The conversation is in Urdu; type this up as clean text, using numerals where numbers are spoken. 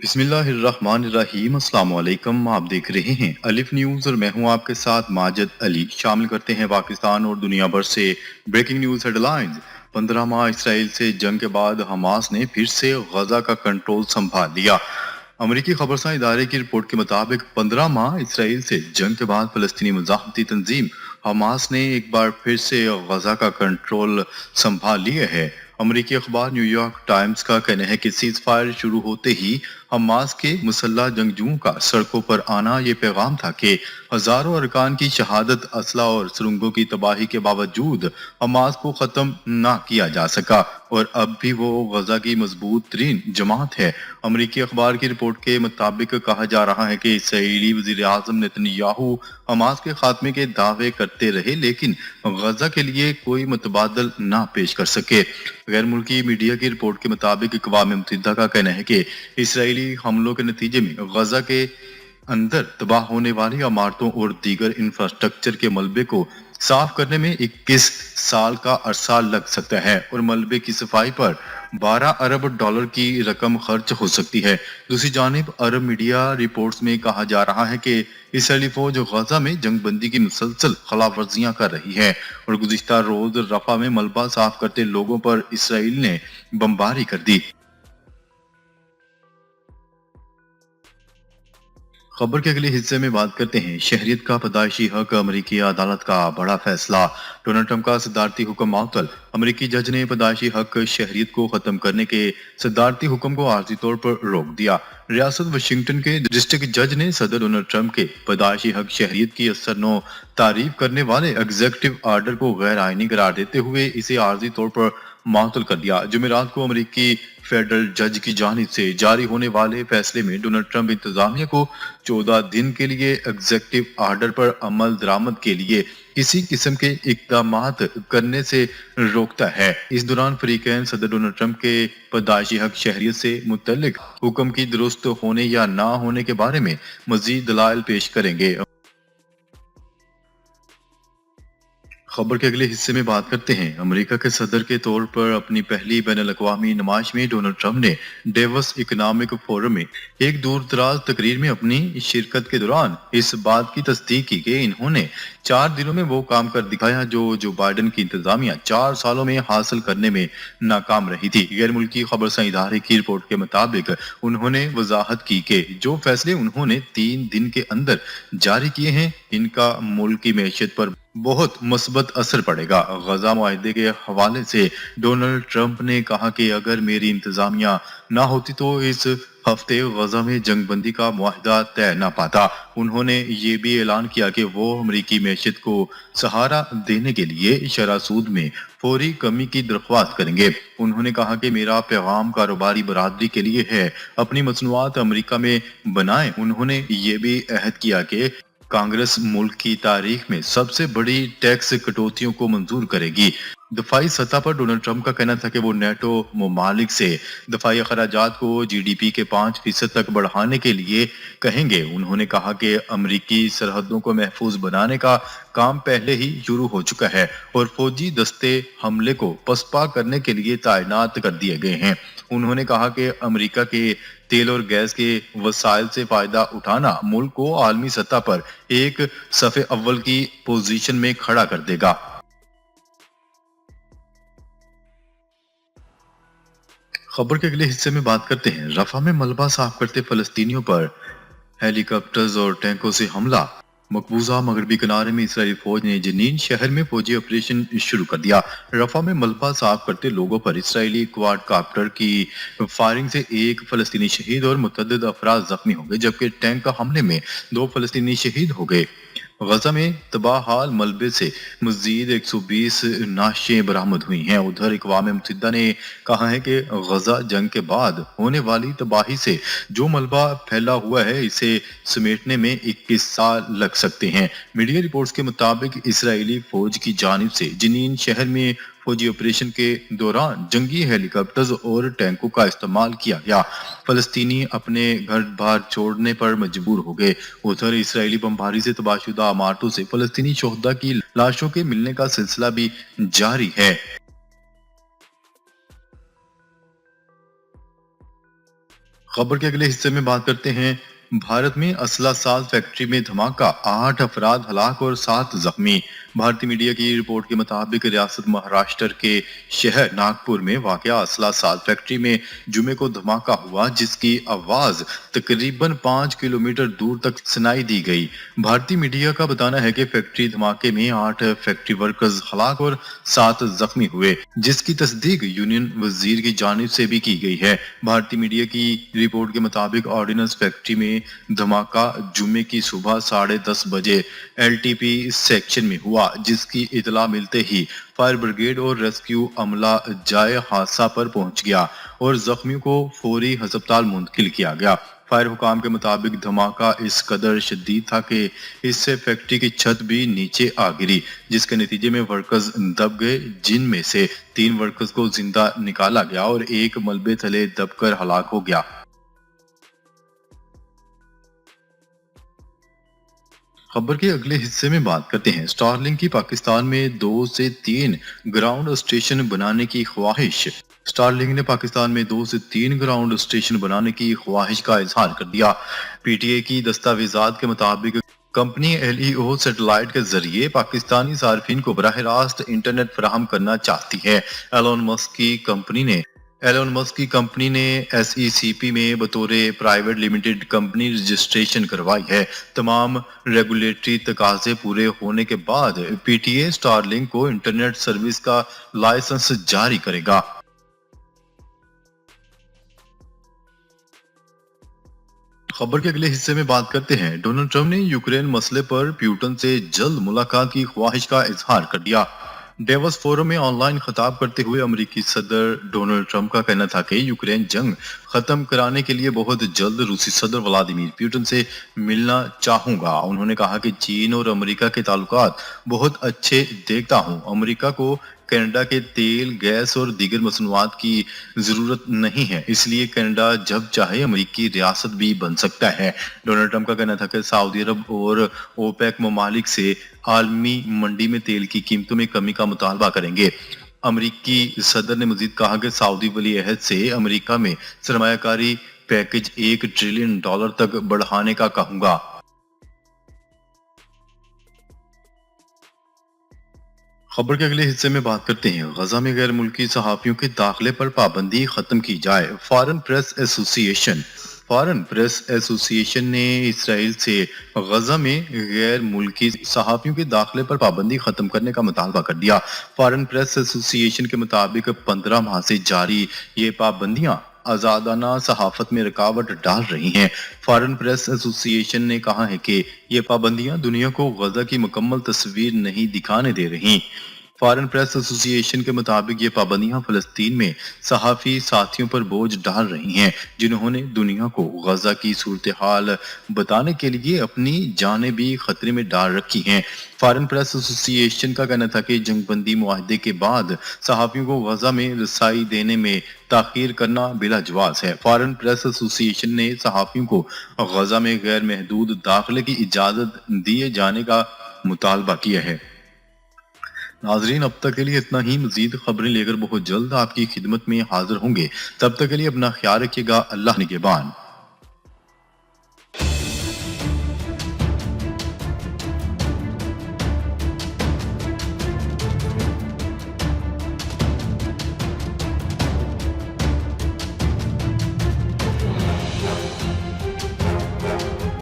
بسم اللہ الرحمن الرحیم، السلام علیکم۔ آپ دیکھ رہے ہیں الف نیوز اور میں ہوں آپ کے ساتھ ماجد علی۔ شامل کرتے ہیں پاکستان اور دنیا بھر سے بریکنگ نیوز ہیڈ لائنز۔ 15 ماہ اسرائیل سے جنگ کے بعد حماس نے پھر سے غزہ کا کنٹرول سنبھال لیا۔ امریکی خبرساں ادارے کی رپورٹ کے مطابق 15 ماہ اسرائیل سے جنگ کے بعد فلسطینی مزاحمتی تنظیم حماس نے ایک بار پھر سے غزہ کا کنٹرول سنبھال لیا ہے۔ امریکی اخبار نیو یارک ٹائمز کا کہنا ہے کہ سیز فائر شروع ہوتے ہی حماس کے مسلح جنگجوؤں کا سڑکوں پر آنا یہ پیغام تھا کہ ہزاروں ارکان کی شہادت، اسلحہ اور سرنگوں کی تباہی کے باوجود حماس کو ختم نہ کیا جا سکا اور اب بھی وہ غزہ کی مضبوط ترین جماعت ہے۔ امریکی اخبار کی رپورٹ کے مطابق کہا جا رہا ہے کہ اسرائیلی وزیر اعظم نتن یاہو حماس کے خاتمے کے دعوے کرتے رہے لیکن غزہ کے لیے کوئی متبادل نہ پیش کر سکے۔ غیر ملکی میڈیا کی رپورٹ کے مطابق اقوام متحدہ کا کہنا ہے کہ اسرائیلی حملوں کے نتیجے میں غزہ کے اندر تباہ ہونے والی عمارتوں اور دیگر انفراسٹرکچر کے ملبے کو صاف کرنے میں 21 سال کا عرصہ لگ سکتا ہے اور ملبے کی صفائی پر 12 ارب ڈالر کی رقم خرچ ہو سکتی ہے۔ دوسری جانب عرب میڈیا رپورٹس میں کہا جا رہا ہے کہ اسرائیلی فوج غزہ میں جنگ بندی کی مسلسل خلاف ورزیاں کر رہی ہے اور گزشتہ روز رفح میں ملبہ صاف کرتے لوگوں پر اسرائیل نے بمباری کر دی۔ خبر کے اگلے حصے میں بات کرتے ہیں شہریت کا پیدائشی حق، امریکی عدالت کا بڑا فیصلہ، ڈونلڈ ٹرمپ کا صدارتی حکم معطل۔ امریکی جج نے پیدائشی حق شہریت کو ختم کرنے کے صدارتی حکم کو عارضی طور پر روک دیا۔ ریاست واشنگٹن کے ڈسٹرکٹ جج نے صدر ڈونلڈ ٹرمپ کے پیدائشی حق شہریت کی اثر نو تعریف کرنے والے ایگزیکٹو آرڈر کو غیر آئینی قرار دیتے ہوئے اسے عارضی طور پر معطل کر دیا۔ جمعرات کو امریکی فیڈرل جج کی جانب سے جاری ہونے والے فیصلے میں ڈونلڈ ٹرمپ انتظامیہ کو 14 دن کے لیے ایگزیکٹو آرڈر پر عمل درآمد کے لیے کسی قسم کے اقدامات کرنے سے روکتا ہے۔ اس دوران فریقین صدر ڈونلڈ ٹرمپ کے پیدائشی حق شہریت سے متعلق حکم کی درست ہونے یا نہ ہونے کے بارے میں مزید دلائل پیش کریں گے۔ خبر کے اگلے حصے میں بات کرتے ہیں امریکہ کے صدر کے طور پر اپنی پہلی بین الاقوامی نمائش میں ڈونلڈ ٹرمپ نے ڈیوس اکنامک فورم میں ایک دور دراز تقریر میں اپنی شرکت کے دوران اس بات کی تصدیق کی کہ انہوں نے 4 دنوں میں وہ کام کر دکھایا جو بائیڈن کی انتظامیہ 4 سالوں میں حاصل کرنے میں ناکام رہی تھی۔ غیر ملکی خبرساں ادارے کی رپورٹ کے مطابق انہوں نے وضاحت کی کہ جو فیصلے انہوں نے 3 دن کے اندر جاری کیے ہیں ان کا ملک کی معیشت پر بہت مثبت اثر پڑے گا۔ غزہ معاہدے کے حوالے سے ڈونلڈ ٹرمپ نے کہا کہ اگر میری انتظامیہ نہ ہوتی تو اس ہفتے غزہ میں جنگ بندی کا معاہدہ طے نہ پاتا۔ انہوں نے یہ بھی اعلان کیا کہ وہ امریکی معیشت کو سہارا دینے کے لیے شرح سود میں فوری کمی کی درخواست کریں گے۔ انہوں نے کہا کہ میرا پیغام کاروباری برادری کے لیے ہے، اپنی مصنوعات امریکہ میں بنائیں۔ انہوں نے یہ بھی عہد کیا کہ کانگریس ملک کی تاریخ میں سب سے بڑی ٹیکس کٹوتیوں کو منظور کرے گی۔ دفاعی سطح پر ڈونلڈ ٹرمپ کا کہنا تھا کہ وہ نیٹو ممالک سے دفاعی اخراجات کو جی ڈی پی کے 5% تک بڑھانے کے لیے کہیں گے۔ انہوں نے کہا کہ امریکی سرحدوں کو محفوظ بنانے کا کام پہلے ہی شروع ہو چکا ہے اور فوجی دستے حملے کو پسپا کرنے کے لیے تعینات کر دیے گئے ہیں۔ انہوں نے کہا کہ امریکہ کے تیل اور گیس کے وسائل سے فائدہ اٹھانا ملک کو عالمی سطح پر ایک صف اول کی پوزیشن میں کھڑا کر دے گا۔ خبر کے اگلے حصے میں بات کرتے ہیں رفح میں ملبہ صاف کرتے فلسطینیوں پر ہیلی کاپٹرز اور ٹینکوں سے حملہ۔ مقبوضہ مغربی کنارے میں اسرائیلی فوج نے جنین شہر میں فوجی آپریشن شروع کر دیا۔ رفح میں ملبہ صاف کرتے لوگوں پر اسرائیلی کوارڈ کاپٹر کی فائرنگ سے ایک فلسطینی شہید اور متعدد افراد زخمی ہو گئے جبکہ ٹینک کا حملے میں 2 فلسطینی شہید ہو گئے۔ غزہ میں تباہ حال ملبے سے مزید 120 نعشیں برآمد ہوئی ہیں۔ ادھر اقوام متحدہ نے کہا ہے کہ غزہ جنگ کے بعد ہونے والی تباہی سے جو ملبہ پھیلا ہوا ہے اسے سمیٹنے میں 21 سال لگ سکتے ہیں۔ میڈیا رپورٹس کے مطابق اسرائیلی فوج کی جانب سے جنین شہر میں فوجی آپریشن کے دوران جنگی ہیلی کاپٹرز اور ٹینکوں کا استعمال کیا گیا۔ فلسطینی اپنے گھر بار چھوڑنے پر مجبور ہو گئے۔ ادھر اسرائیلی بمباری سے تباہ شدہ عمارتوں سے فلسطینی شہداء کی لاشوں کے ملنے کا سلسلہ بھی جاری ہے۔ خبر کے اگلے حصے میں بات کرتے ہیں بھارت میں اسلحہ ساز فیکٹری میں دھماکہ 8 افراد ہلاک اور 7 زخمی بھارتی میڈیا کی رپورٹ کے مطابق ریاست مہاراشٹر کے شہر ناگپور میں واقع اسلحہ ساز فیکٹری میں جمعے کو دھماکہ ہوا جس کی آواز تقریباً 5 کلومیٹر دور تک سنائی دی گئی بھارتی میڈیا کا بتانا ہے کہ فیکٹری دھماکے میں 8 فیکٹری ورکرز ہلاک اور 7 زخمی ہوئے جس کی تصدیق یونین وزیر کی جانب سے بھی کی گئی ہے بھارتی میڈیا کی رپورٹ کے مطابق آرڈیننس فیکٹری میں دھماکہ جمعے کی صبح 10:30 بجے ایل ٹی پی سیکشن میں ہوا جس کی اطلاع ملتے ہی فائر بریگیڈ اور ریسکیو عملہ جائے حادثہ پر پہنچ گیا اور زخمیوں کو فوری ہسپتال منتقل کیا گیا فائر حکام کے مطابق دھماکہ اس قدر شدید تھا کہ اس سے فیکٹری کی چھت بھی نیچے آ گری جس کے نتیجے میں ورکرز دب گئے جن میں سے 3 ورکرز کو زندہ نکالا گیا اور ایک ملبے تلے دب کر ہلاک ہو گیا خبر کے اگلے حصے میں بات کرتے ہیں اسٹار لنک کی پاکستان میں 2 سے 3 گراؤنڈ اسٹیشن بنانے کی خواہش اسٹار لنک نے پاکستان میں 2 سے 3 گراؤنڈ اسٹیشن بنانے کی خواہش کا اظہار کر دیا پی ٹی اے کی دستاویزات کے مطابق کمپنی ایل ای او سیٹلائٹ کے ذریعے پاکستانی صارفین کو براہ راست انٹرنیٹ فراہم کرنا چاہتی ہے ایلون مسک کی کمپنی نے ایس ای سی پی میں بطور پرائیویٹ لمیٹڈ کمپنی رجسٹریشن کروائی ہے تمام ریگولیٹری تقاضے پورے ہونے کے بعد P T A star link کو انٹرنیٹ سروس کا لائسنس جاری کرے گا خبر کے اگلے حصے میں بات کرتے ہیں ڈونلڈ ٹرمپ نے یوکرین مسئلے پر پیوٹن سے جلد ملاقات کی خواہش کا اظہار کر دیا ڈیوس فورم میں آن لائن خطاب کرتے ہوئے امریکی صدر ڈونلڈ ٹرمپ کا کہنا تھا کہ یوکرین جنگ ختم کرانے کے لیے بہت جلد روسی صدر ولادیمیر پیوٹن سے ملنا چاہوں گا انہوں نے کہا کہ چین اور امریکہ کے تعلقات بہت اچھے دیکھتا ہوں امریکہ کو کینیڈا کے تیل گیس اور دیگر مصنوعات کی ضرورت نہیں ہے اس لیے کینیڈا جب چاہے امریکی ریاست بھی بن سکتا ہے ڈونلڈ ٹرمپ کا کہنا تھا کہ سعودی عرب اور اوپیک ممالک سے عالمی منڈی میں تیل کی قیمتوں میں کمی کا مطالبہ کریں گے امریکی صدر نے مزید کہا کہ سعودی ولی عہد سے امریکہ میں سرمایہ کاری پیکج $1 ٹریلین تک بڑھانے کا کہوں گا خبر کے اگلے حصے میں بات کرتے ہیں غزہ میں غیر ملکی صحافیوں کے داخلے پر پابندی ختم کی جائے فارن پریس ایسوسی ایشن نے اسرائیل سے غزہ میں غیر ملکی صحافیوں کے داخلے پر پابندی ختم کرنے کا مطالبہ کر دیا فارن پریس ایسوسی ایشن کے مطابق 15 ماہ سے جاری یہ پابندیاں آزادانہ صحافت میں رکاوٹ ڈال رہی ہیں فارن پریس ایسوسی ایشن نے کہا ہے کہ یہ پابندیاں دنیا کو غزہ کی مکمل تصویر نہیں دکھانے دے رہی فارن پریس ایسوسی ایشن کے مطابق یہ پابندیاں فلسطین میں صحافی ساتھیوں پر بوجھ ڈال رہی ہیں جنہوں نے دنیا کو غزہ کی صورتحال بتانے کے لیے اپنی جانیں بھی خطرے میں ڈال رکھی ہیں فارن پریس ایسوسی ایشن کا کہنا تھا کہ جنگ بندی معاہدے کے بعد صحافیوں کو غزہ میں رسائی دینے میں تاخیر کرنا بلا جواز ہے فارن پریس ایسوسی ایشن نے صحافیوں کو غزہ میں غیر محدود داخلے کی اجازت دیے جانے کا مطالبہ کیا ہے ناظرین اب تک کے لیے اتنا ہی مزید خبریں لے کر بہت جلد آپ کی خدمت میں حاضر ہوں گے تب تک کے لیے اپنا خیال رکھیے گا اللہ نگہبان